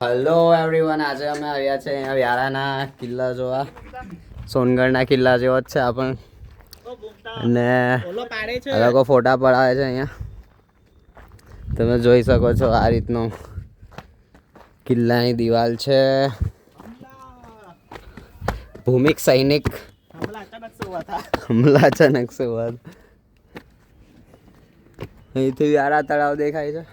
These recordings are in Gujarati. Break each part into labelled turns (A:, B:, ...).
A: હેલો એવરીવન, આજે અમે આવ્યા છે અહીંયા વ્યારાના કિલ્લા જોવા. સોનગઢના કિલ્લા જેવો જ છે આ પણ, અને આ લોકો ફોટા પડાવે છે અહીંયા. તમે જોઈ શકો છો આ રીતનો કિલ્લાની દિવાલ છે. ભૂમિક સૈનિક હમલા અચાનક સે હુઆ થા. અહીંથી વ્યારા તળાવ દેખાય છે.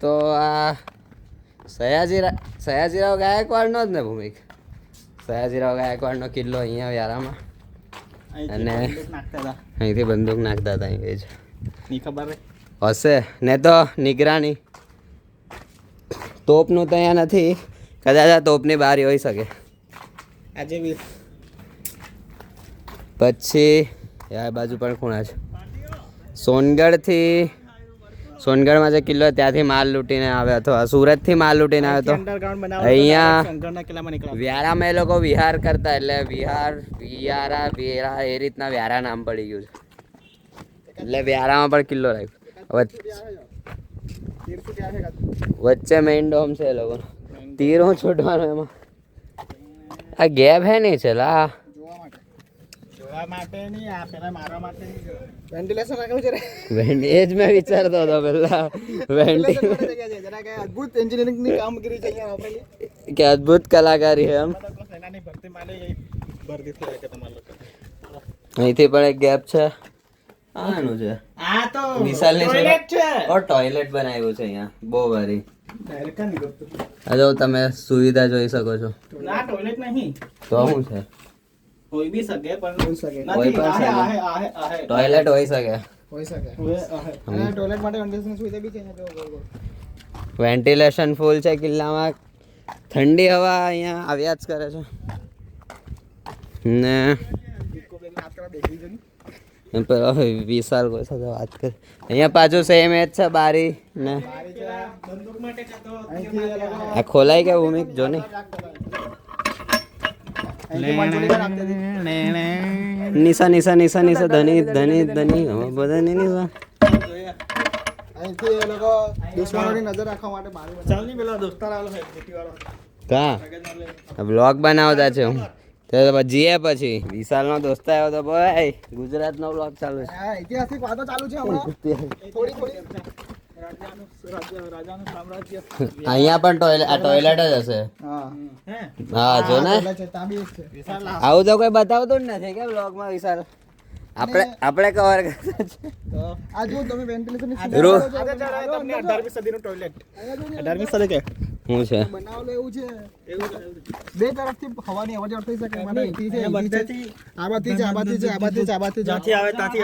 A: તો આ સયાજીરાવ ગાયકવાડનો જ ને ભૂમિક? સયાજીરાવ ગાયકવાડનો કિલ્લો અહીંયા વ્યારામાં, અને અહીંથી બંદૂક નાખતા હતા અહીં છે. ખબર હશે ને તો નિગરાની તોપનું તો અહીંયા નથી, કદાચ આ તોપની બહાર હોઈ શકે આજે બી. પછી આ બાજુ પણ ખૂણા છે. સોનગઢમાં જે કિલ્લો ત્યાંથી માલ લૂંટીને આવ્યો હતો, સુરતથી માલ લૂંટીને આવ્યો હતો. અહીંયા વ્યારામાં એ લોકો વિહાર કરતા, એટલે વેરા એ રીતના વ્યારા નામ પડી ગયું છે. એટલે વ્યારામાં પણ કિલ્લો રાખ્યો. વચ્ચે મેઇન ડોમ છે એ લોકો. તીર હું છોડવાનો એમાં આ ગેપ હે નહીં છે લા. એ જ મેં વિચારતો હતો પેલા. કે અદ્ભુત કલાકારી છે એમ. અહીંથી પણ એક ગેપ છે. આનું છે વિશાલની ટોયલેટ બનાવ્યું છે અહીંયા બહુ ભારી. જો તમે સુવિધા જોઈ શકો છો. તો શું છે? કોઈ બી શકે પણ કોઈ પણ ટોયલેટ હોઈ શકે. ટોયલેટ માટે વેન્ટિલેશન સુવિધા બી છે. વેન્ટિલેશન ફૂલ છે કિલ્લામાં. ઠંડી હવા અહીંયા આવ્યા જ કરે છે ને. પેલો વિશાલ કોઈ સાથે વાત કરે. અહીંયા પાછું સેમ એ જ છે બારી ને. આ ખોલાય કે ભૂમિક જો નહીં. નિશા નિશા નિશા નિશા ધની ધની ધની બધા નહીં નિશા. કા બ્લોગ બનાવતા છે હું જીએ. પછી વિશાલનો દોસ્ત આવ્યો તો ભાઈ, ગુજરાતનો બ્લોગ ચાલુ છે. ઐતિહાસિક વાતો ચાલુ છે અહીંયા પણ ટોયલેટ જ હશે. હા જો ને, આવું તો કોઈ બતાવતું જ નથી કે બ્લોગમાં વિશાલ. આપણે કવર કરતા છે. આ જો તમે વેન્ટિલેશનની સુવિધા 18મી સદીનું ટોયલેટ. 18મી સદી કે શું છે બનાવેલું એવું છે. બે તરફથી હવાની અવર થઈ શકે. મને ઈથી છે આ બાજુ છે, આ બાજુ છે, આ બાજુ છે, આ બાજુ જ્યાંથી આવે ત્યાંથી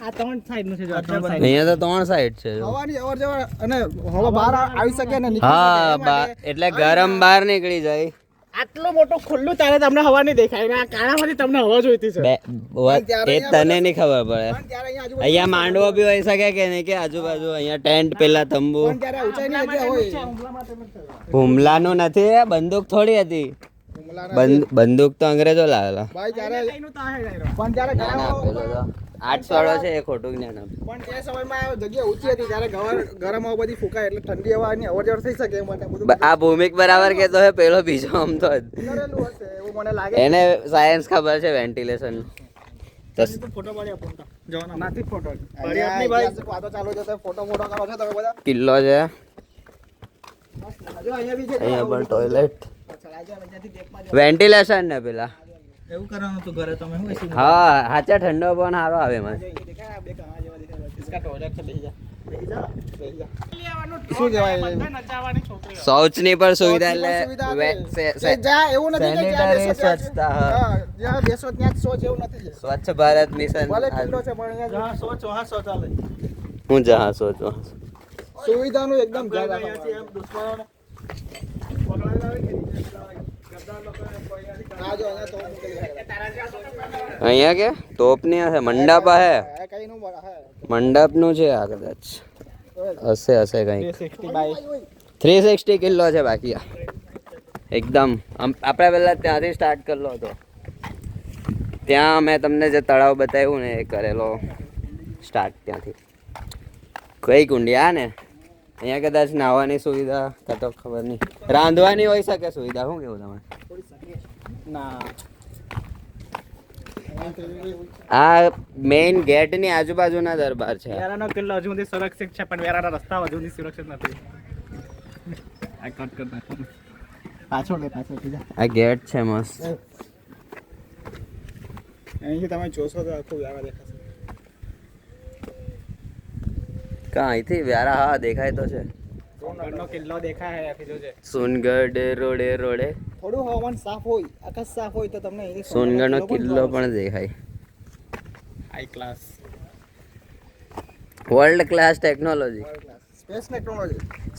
A: આ ત્રણ સાઈડ નું છે. જો અહીંયા તો ત્રણ સાઈડ છે. હવાની અવર જવર અને હવા બહાર આવી શકે ને નીકળી શકે. હા, એટલે ગરમ બહાર નીકળી જાય. આટલો મોટો ખુલ્લું ત્યારે તમને હવા નહીં દેખાય ને આ કાણામાંથી તમને હવા જોઈતી છે. એ તને નહીં ખબર પડે. અહીંયા માંડવો બી હોઈ શકે કે નહીં, કે આજુબાજુ અહીંયા ટેન્ટ પેલા તંબુ. હુમલાનું નથી, બંદૂક થોડી હતી. બંદૂક તો અંગ્રેજો લાવેલા. 800 છે એ ખોટું જ્ઞાન. પણ તે સમયમાં જગ્યા ઊંચી હતી ત્યારે ગરમ હવા બધી ફૂંકાય એટલે ઠંડી હવાની અવર જવર થઈ શકે. આ ભૂમિક બરાબર કેતો હે. પેલો બીજો આમ તો મને લાગે એને સાયન્સ ખબર છે વેન્ટિલેશન. કિલ્લો છે અહીંયા પણ ટોયલેટ વેન્ટિલેશન ને પેલા એવું કરવાનું હતું ઘરે તમે. હા હાચા ઠંડો પણ સારો આવે એમાં. શૌચની પણ સુવિધા સ્વચ્છ ભારત મિશન. હું જહા શૌચ સુવિધાનું એકદમ અહીંયા કે તોપની હશે. મંડપ હે, મંડપ નું છે આ કદાચ. હશે કઈ 360 કિલો છે. બાકી એકદમ આપણે પેલા ત્યાંથી સ્ટાર્ટ કરેલો હતો. ત્યાં મેં તમને જે તળાવ બતાવ્યું ને એ કરેલો સ્ટાર્ટ ત્યાંથી. કઈ કુંડી આ ને અહીંયા કદાચ નાહવાની સુવિધા કાં તો ખબર નહીં, રાંધવાની હોઈ શકે સુવિધા. શું કેવું તમે? આ મેઇન ગેટ ની આજુબાજુના દરબાર છે.
B: વેરાનો કિલ્લો હજુ સુધી સુરક્ષિત છે, પણ વેરાના રસ્તા હજુ સુધી સુરક્ષિત નથી. આ કટ કર નાખો. પાછળ
A: આ ગેટ છે મસ્ત.
B: અહીંથી તમે જોશો તો આખું વ્યારા દેખાશે.
A: કા અહીંથી વ્યારા? હા દેખાય તો છે.
B: સોનગઢનો કિલ્લો દેખાય અહીંથી જોજે.
A: સોનગઢ રોડે
B: થોડું હવામાન સાફ હોય, આકાશ સાફ હોય તો તમને
A: સોનગઢનો કિલ્લો પણ દેખાય.
B: High class
A: world class technology,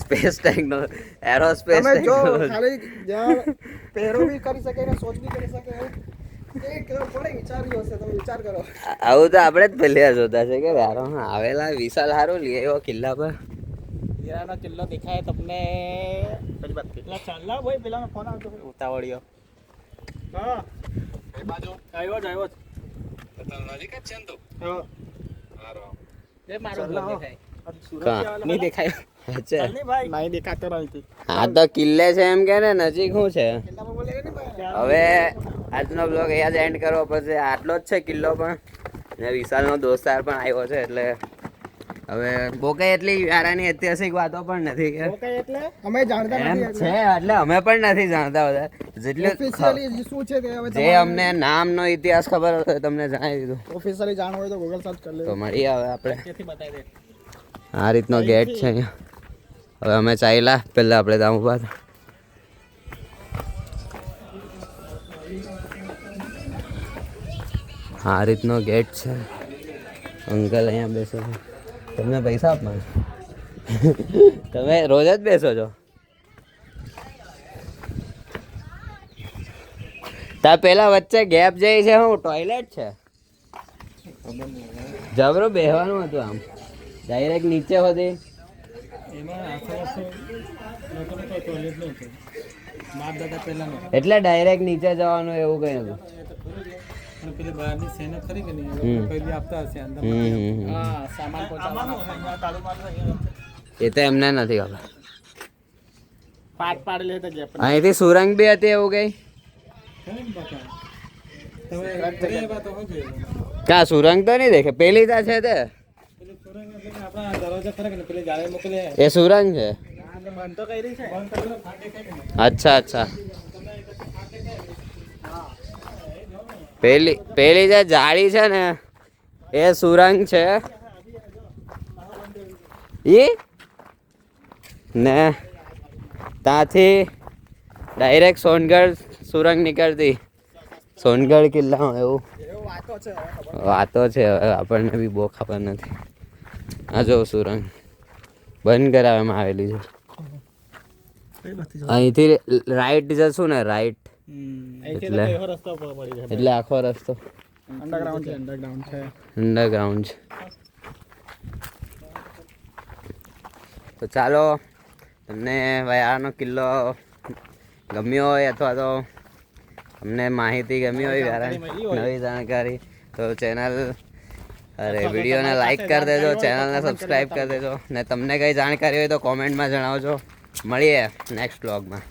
B: space technology,
A: aerospace
B: તમે જો
A: ટેકનોલોજી.
B: ખાલી જ્યાં પહેરો બી કરી શકે ને સોચ બી કરી શકે એક પડે વિચાર્યું હશે, તમે વિચાર કરો.
A: આવું તો આપણે જ પહેલી વાર જોતા છે કે વ્યારામાં આવેલા વિશાલ હારો લઈ આવ્યો કિલ્લા પર.
B: હીરાનો કિલ્લો દેખાય તમને. પેલી વાત કેટલા ચાલલા ભાઈ, પેલાનો ફોન આવતો ઉતાવળિયો. હા એ બાજુ આવ્યો જ નજીક જ છે ને. તો હા હારો એ મારો દેખાય. નહીં દેખાય.
A: અચ્છા
B: નહીં દેખાતો નથી.
A: હા તો કિલ્લે છે એમ કે ને, નજીક શું છે. હવે આજનો બ્લોગ અહીંયા જ એન્ડ કરવો પડશે. આટલો જ છે કિલ્લો પણ, ને વિશાલનો દોસ્તાર પણ આવ્યો છે. એટલે હવે બહુ કઈ એટલી વ્યારાની ઐતિહાસિક વાતો પણ નથી કે
B: એટલે અમે જાણતા
A: એમ
B: નથી.
A: છે એટલે અમે પણ નથી જાણતા બધા. જેટલું
B: ઓફિશિયલી શું છે તે હવે
A: જે અમને નામનો ઇતિહાસ ખબર હોય તમને જણાવી દીધું.
B: ઓફિશિયલી જાણવું હોય તો ગૂગલ સર્ચ કરી લેજો.
A: તો મળીએ હવે આપણે.
B: ત્યાંથી બતાવી દે.
A: આ રીતનો ગેટ છે અહીંયા. હવે અમે ચાલ્યા, પહેલાં આપણે ત્યાં ઊભા હતા. આ રીતનો ગેટ છે. અંકલ અહીંયા બેસો છો. તમને પૈસા આપવાના? તમે રોજ જ બેસો છો? તા પેલા વચ્ચે ગેપ જાય છે, હું ટોયલેટ છે? જબરો બેહવાનું હતું આમ ડાયરેક્ટ નીચે હોતી. એટલે ડાયરેક્ટ નીચે જવાનું એવું કઈ હતું. એ તો એમને નથી ખબર. અહીંથી સુરંગ બી હતી એવું કઈ? કા સુરંગ તો નહીં દેખે. પેલી તા છે તે એ સુરંગ છે. અચ્છા પેલી જે જાળી છે ને એ સુરંગ છે. ઈ ને ત્યાંથી ડાયરેક્ટ સોનગઢ સુરંગ નીકળતી. સોનગઢ કિલ્લામાં એવું વાતો છે. હવે આપણને બી બહુ ખબર નથી. આ જો સુરંગ બંધ કરાવવામાં આવેલી છે. અહીંથી રાઈટ જશું ને, રાઈટ એટલે આખો રસ્તો અંડરગ્રાઉન્ડ છે. તો ચાલો, તમને વ્યારાનો કિલ્લો ગમ્યો હોય અથવા તો અમને માહિતી ગમી હોય વ્યારાની નવી જાણકારી, તો વિડીયોને લાઈક કરી દેજો, ચેનલને સબસ્ક્રાઈબ કરી દેજો. ને તમને કઈ જાણકારી હોય તો કોમેન્ટમાં જણાવજો. મળીએ નેક્સ્ટ વ્લોગમાં.